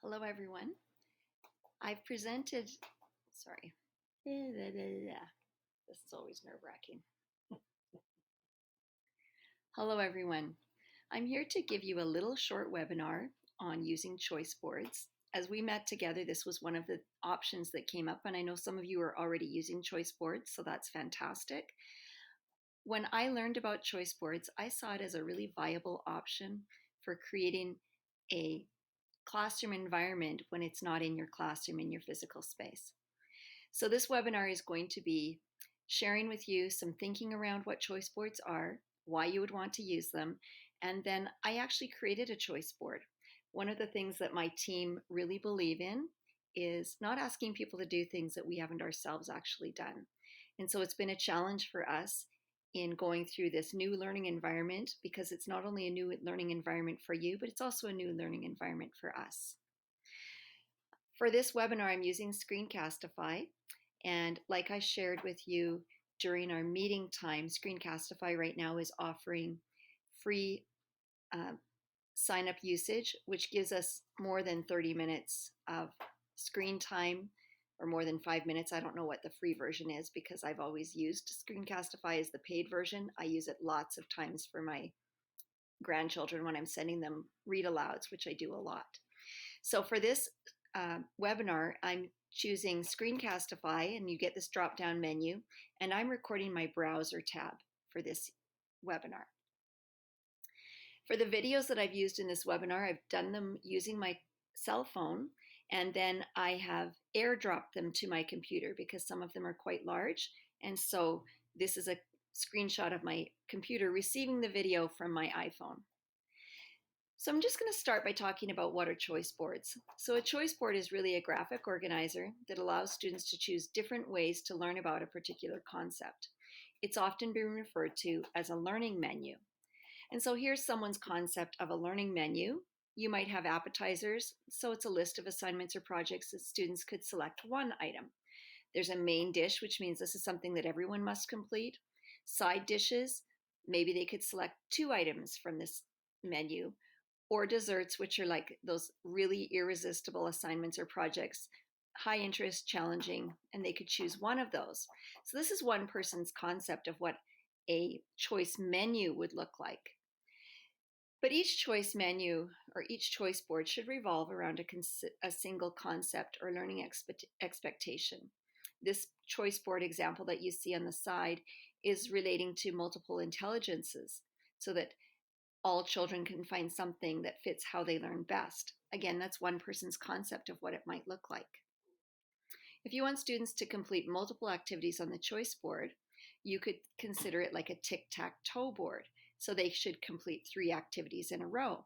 Hello, everyone. I've presented, sorry, this is always nerve wracking. Hello, everyone. I'm here to give you a little short webinar on using choice boards. As we met together, this was one of the options that came up, and I know some of you are already using choice boards, so that's fantastic. When I learned about choice boards, I saw it as a really viable option for creating a classroom environment when it's not in your classroom, in your physical space. So this webinar is going to be sharing with you some thinking around what choice boards are, why you would want to use them, and then I actually created a choice board. One of the things that my team really believe in is not asking people to do things that we haven't ourselves actually done. And so it's been a challenge for us in going through this new learning environment because it's not only a new learning environment for you, but it's also a new learning environment for us. For this webinar, I'm using Screencastify. And like I shared with you during our meeting time, Screencastify right now is offering free uh, sign up usage, which gives us more than 30 minutes of screen time or more than 5 minutes. I don't know what the free version is because I've always used Screencastify as the paid version. I use it lots of times for my grandchildren when I'm sending them read alouds, which I do a lot. So for this webinar, I'm choosing Screencastify, and you get this drop down menu, and I'm recording my browser tab for this webinar. For the videos that I've used in this webinar, I've done them using my cell phone, and then I have airdropped them to my computer because some of them are quite large. And so this is a screenshot of my computer receiving the video from my iPhone. So I'm just going to start by talking about what are choice boards. So a choice board is really a graphic organizer that allows students to choose different ways to learn about a particular concept. It's often been referred to as a learning menu. And so here's someone's concept of a learning menu. You might have appetizers, so it's a list of assignments or projects that students could select one item. There's a main dish, which means this is something that everyone must complete. Side dishes, maybe they could select two items from this menu, or desserts, which are like those really irresistible assignments or projects, high interest, challenging, and they could choose one of those. So this is one person's concept of what a choice menu would look like. But each choice menu or each choice board should revolve around a single concept or learning expectation. This choice board example that you see on the side is relating to multiple intelligences so that all children can find something that fits how they learn best. Again, that's one person's concept of what it might look like. If you want students to complete multiple activities on the choice board, you could consider it like a tic-tac-toe board. So they should complete 3 activities in a row.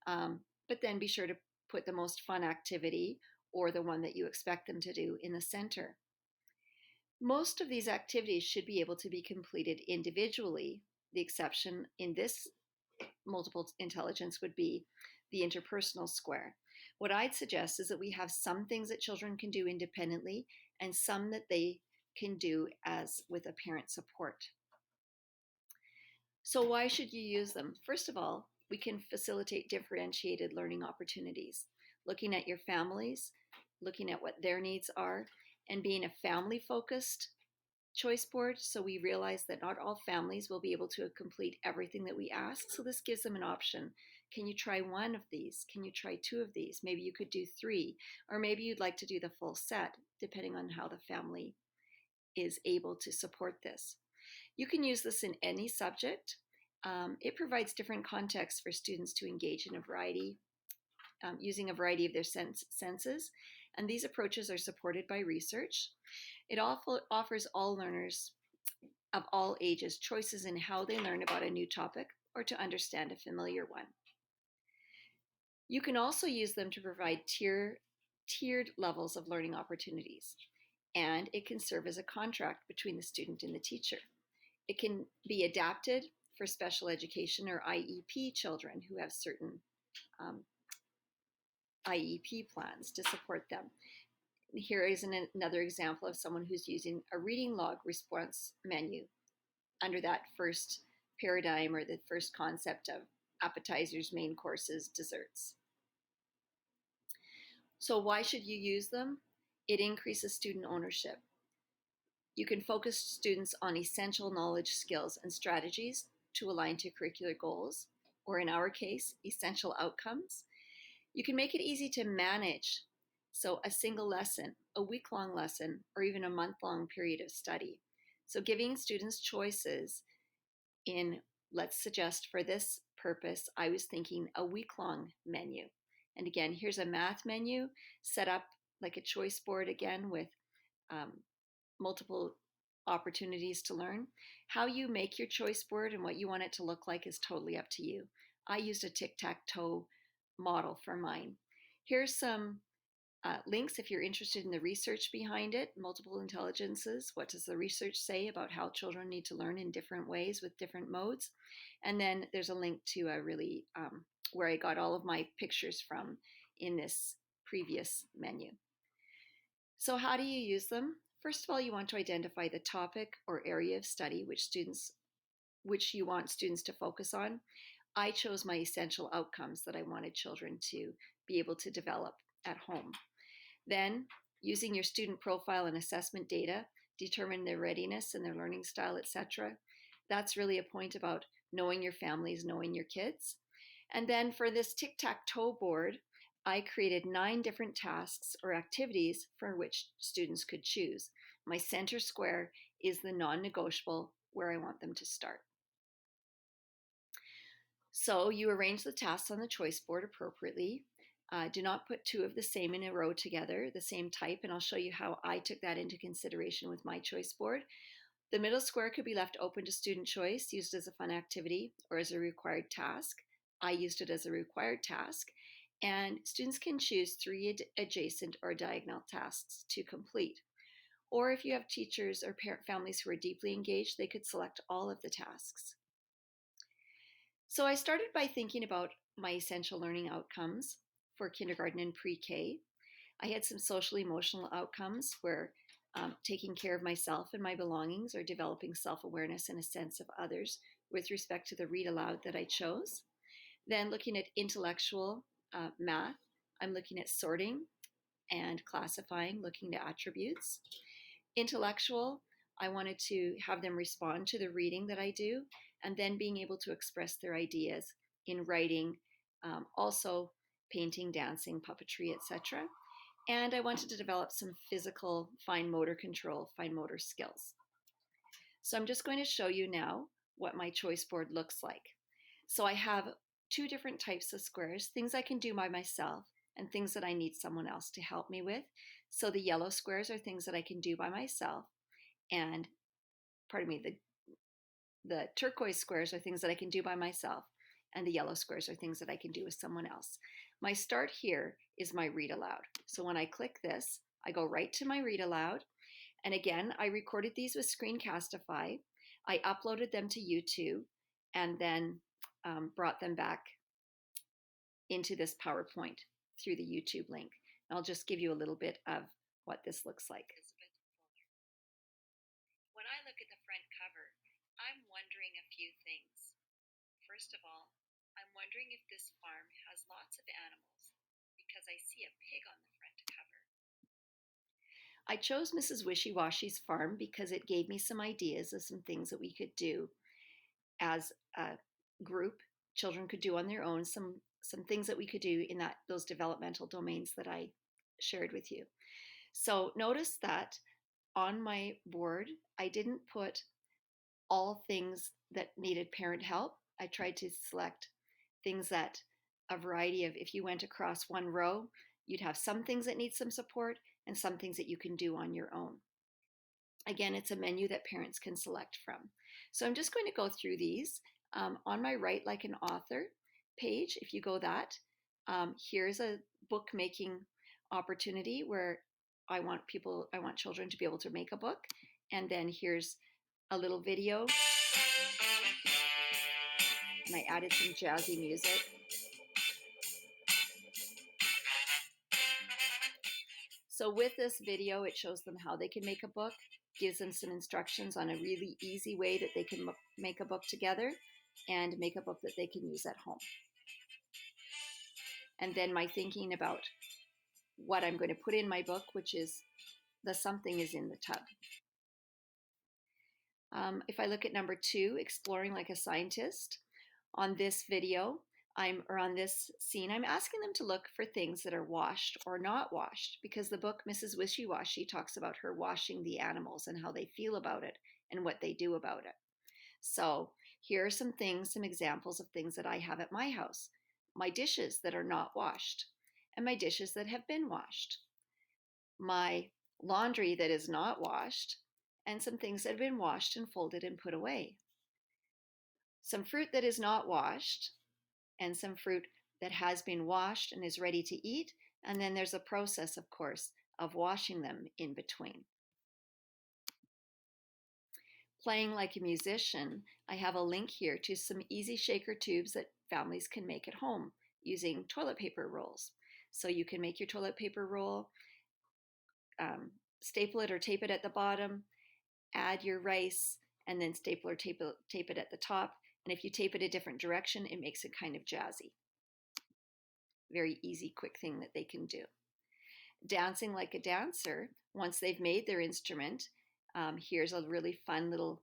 But then be sure to put the most fun activity or the one that you expect them to do in the center. Most of these activities should be able to be completed individually. The exception in this multiple intelligence would be the interpersonal square. What I'd suggest is that we have some things that children can do independently and some that they can do as with a parent support. So why should you use them? First of all, we can facilitate differentiated learning opportunities, looking at your families, looking at what their needs are, and being a family-focused choice board. So we realize that not all families will be able to complete everything that we ask. So this gives them an option. Can you try one of these? Can you try 2 of these? Maybe you could do 3, or maybe you'd like to do the full set, depending on how the family is able to support this. You can use this in any subject. It provides different contexts for students to engage in a variety, using a variety of their senses. And these approaches are supported by research. It offers all learners of all ages choices in how they learn about a new topic or to understand a familiar one. You can also use them to provide tiered levels of learning opportunities, and it can serve as a contract between the student and the teacher. It can be adapted for special education or IEP children who have certain IEP plans to support them. Here is another example of someone who's using a reading log response menu under that first paradigm or the first concept of appetizers, main courses, desserts. So why should you use them? It increases student ownership. You can focus students on essential knowledge, skills, and strategies to align to curricular goals, or in our case, essential outcomes. You can make it easy to manage. So, a single lesson, a week long lesson, or even a month long period of study. So, giving students choices in, let's suggest for this purpose, I was thinking a week long menu. And again, here's a math menu set up like a choice board again with um, multiple opportunities to learn. How you make your choice board and what you want it to look like is totally up to you. I used a tic-tac-toe model for mine. Here's some links if you're interested in the research behind it. Multiple intelligences. What does the research say about how children need to learn in different ways with different modes? And then there's a link to a really where I got all of my pictures from in this previous menu. So how do you use them? First of all, you want to identify the topic or area of study which you want students to focus on. I chose my essential outcomes that I wanted children to be able to develop at home. Then, using your student profile and assessment data, determine their readiness and their learning style, etc. That's really a point about knowing your families, knowing your kids. And then for this tic-tac-toe board, I created 9 different tasks or activities for which students could choose. My center square is the non-negotiable where I want them to start. So you arrange the tasks on the choice board appropriately. Do not put 2 of the same in a row together, the same type, and I'll show you how I took that into consideration with my choice board. The middle square could be left open to student choice, used as a fun activity or as a required task. I used it as a required task, and students can choose 3 adjacent or diagonal tasks to complete. Or if you have teachers or families who are deeply engaged, they could select all of the tasks. So I started by thinking about my essential learning outcomes for kindergarten and pre-K. I had some social emotional outcomes where taking care of myself and my belongings or developing self-awareness and a sense of others with respect to the read aloud that I chose. Then looking at intellectual math, I'm looking at sorting and classifying, looking at attributes. Intellectual, I wanted to have them respond to the reading that I do and then being able to express their ideas in writing, also painting, dancing, puppetry, etc. And I wanted to develop some physical fine motor control, fine motor skills. So I'm just going to show you now what my choice board looks like. So I have 2 different types of squares, things I can do by myself and things that I need someone else to help me with. So the yellow squares are things that I can do by myself, and pardon me, the turquoise squares are things that I can do by myself, and the yellow squares are things that I can do with someone else. My start here is my read aloud. So when I click this, I go right to my read aloud. And again, I recorded these with Screencastify. I uploaded them to YouTube and then brought them back into this PowerPoint through the YouTube link. And I'll just give you a little bit of what this looks like. When I look at the front cover, I'm wondering a few things. First of all, I'm wondering if this farm has lots of animals because I see a pig on the front cover. I chose Mrs. Wishy-Washy's farm because it gave me some ideas of some things that we could do as a group. Children could do on their own, some things that we could do in those developmental domains that I shared with you. So notice that on my board, I didn't put all things that needed parent help. I tried to select things that a variety of, if you went across one row, you'd have some things that need some support and some things that you can do on your own. Again, it's a menu that parents can select from. So I'm just going to go through these. On my right, like an author page, if you go that, here's a bookmaking opportunity where I want children to be able to make a book. And then here's a little video. And I added some jazzy music. So with this video, it shows them how they can make a book, gives them some instructions on a really easy way that they can make a book together and make a book that they can use at home. And then my thinking about what I'm going to put in my book, which is the something is in the tub. If I look at number 2, exploring like a scientist, on this video, or on this scene, I'm asking them to look for things that are washed or not washed, because the book Mrs. Wishy-Washy talks about her washing the animals and how they feel about it and what they do about it. So here are some things, some examples of things that I have at my house. My dishes that are not washed, and my dishes that have been washed. My laundry that is not washed, and some things that have been washed and folded and put away. Some fruit that is not washed, and some fruit that has been washed and is ready to eat. And then there's a process, of course, of washing them in between. Playing like a musician, I have a link here to some easy shaker tubes that families can make at home using toilet paper rolls. So you can make your toilet paper roll, staple it or tape it at the bottom, add your rice, and then staple or tape it at the top. And if you tape it a different direction, it makes it kind of jazzy. Very easy, quick thing that they can do. Dancing like a dancer, once they've made their instrument, here's a really fun little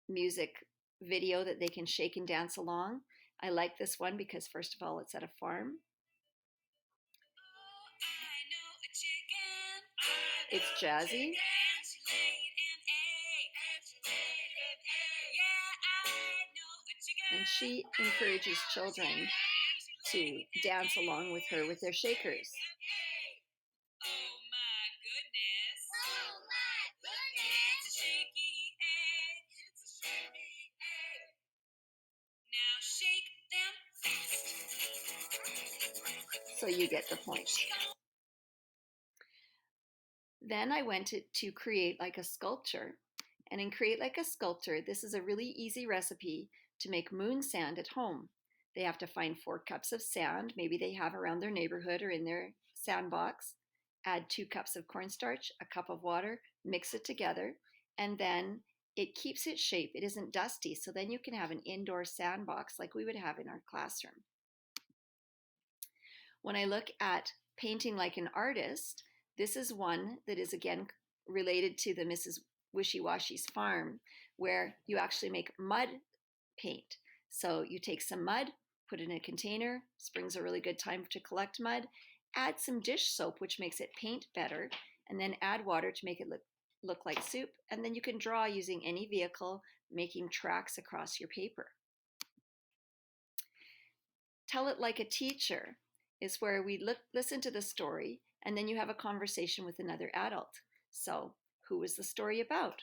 music video that they can shake and dance along. I like this one because, first of all, it's at a farm. It's jazzy. And she encourages children to dance along with her with their shakers. So you get the point. Then I went to create like a sculpture. And in Create Like a Sculptor, this is a really easy recipe to make moon sand at home. They have to find 4 cups of sand, maybe they have around their neighborhood or in their sandbox. Add 2 cups of cornstarch, a cup of water, mix it together, and then it keeps its shape. It isn't dusty, so then you can have an indoor sandbox like we would have in our classroom. When I look at painting like an artist, this is one that is again related to the Mrs. Wishy-Washy's farm, where you actually make mud paint. So you take some mud, put it in a container. Spring's a really good time to collect mud. Add some dish soap, which makes it paint better, and then add water to make it look like soup. And then you can draw using any vehicle, making tracks across your paper. Tell it like a teacher is where we listen to the story and then you have a conversation with another adult. So, who was the story about?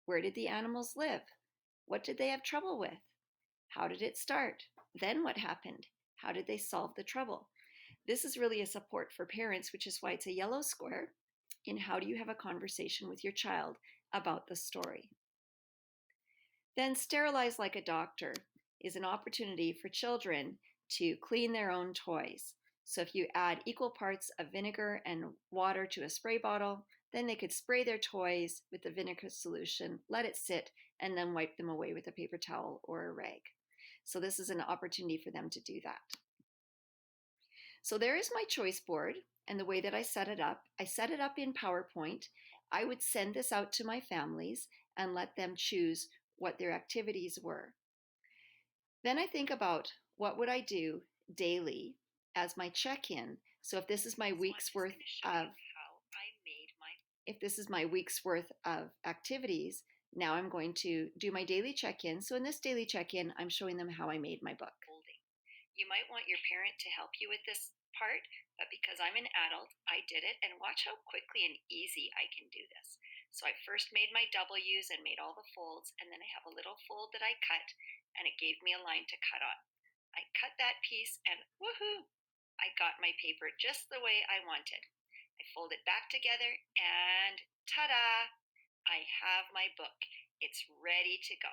Where did the animals live? What did they have trouble with? How did it start? Then what happened? How did they solve the trouble? This is really a support for parents, which is why it's a yellow square in how do you have a conversation with your child about the story. Then Sterilize Like a Doctor is an opportunity for children to clean their own toys. So if you add equal parts of vinegar and water to a spray bottle, then they could spray their toys with the vinegar solution, let it sit, and then wipe them away with a paper towel or a rag. So this is an opportunity for them to do that. So there is my choice board and the way that I set it up. I set it up in PowerPoint. I would send this out to my families and let them choose what their activities were. Then I think about what would I do daily as my check-in. So if this is my week's worth of activities, now I'm going to do my daily check-in. So in this daily check-in, I'm showing them how I made my book. You might want your parent to help you with this part, but because I'm an adult, I did it, and watch how quickly and easy I can do this. So I first made my W's and made all the folds, and then I have a little fold that I cut, and it gave me a line to cut on. I cut that piece, and woohoo! I got my paper just the way I wanted. I fold it back together, and ta-da! I have my book. It's ready to go.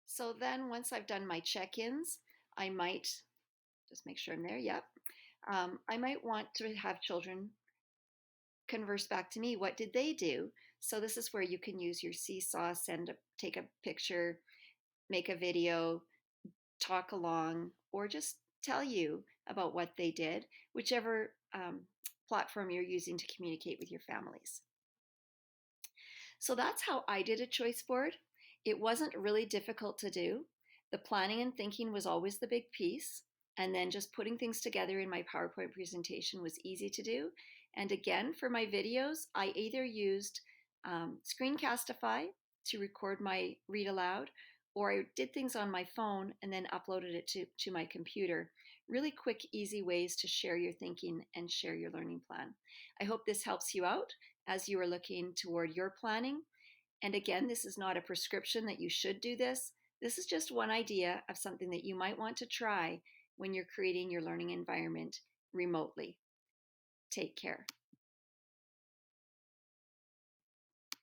So then once I've done my check-ins, I might just make sure I'm there. Yep. I might want to have children converse back to me. What did they do? So this is where you can use your seesaw, take a picture, make a video, talk along, or just tell you about what they did, whichever platform you're using to communicate with your families. So that's how I did a choice board. It wasn't really difficult to do. The planning and thinking was always the big piece. And then just putting things together in my PowerPoint presentation was easy to do. And again, for my videos, I either used Screencastify to record my read aloud, or I did things on my phone and then uploaded it to my computer. Really quick, easy ways to share your thinking and share your learning plan. I hope this helps you out as you are looking toward your planning. And again, this is not a prescription that you should do this. This is just one idea of something that you might want to try when you're creating your learning environment remotely. Take care.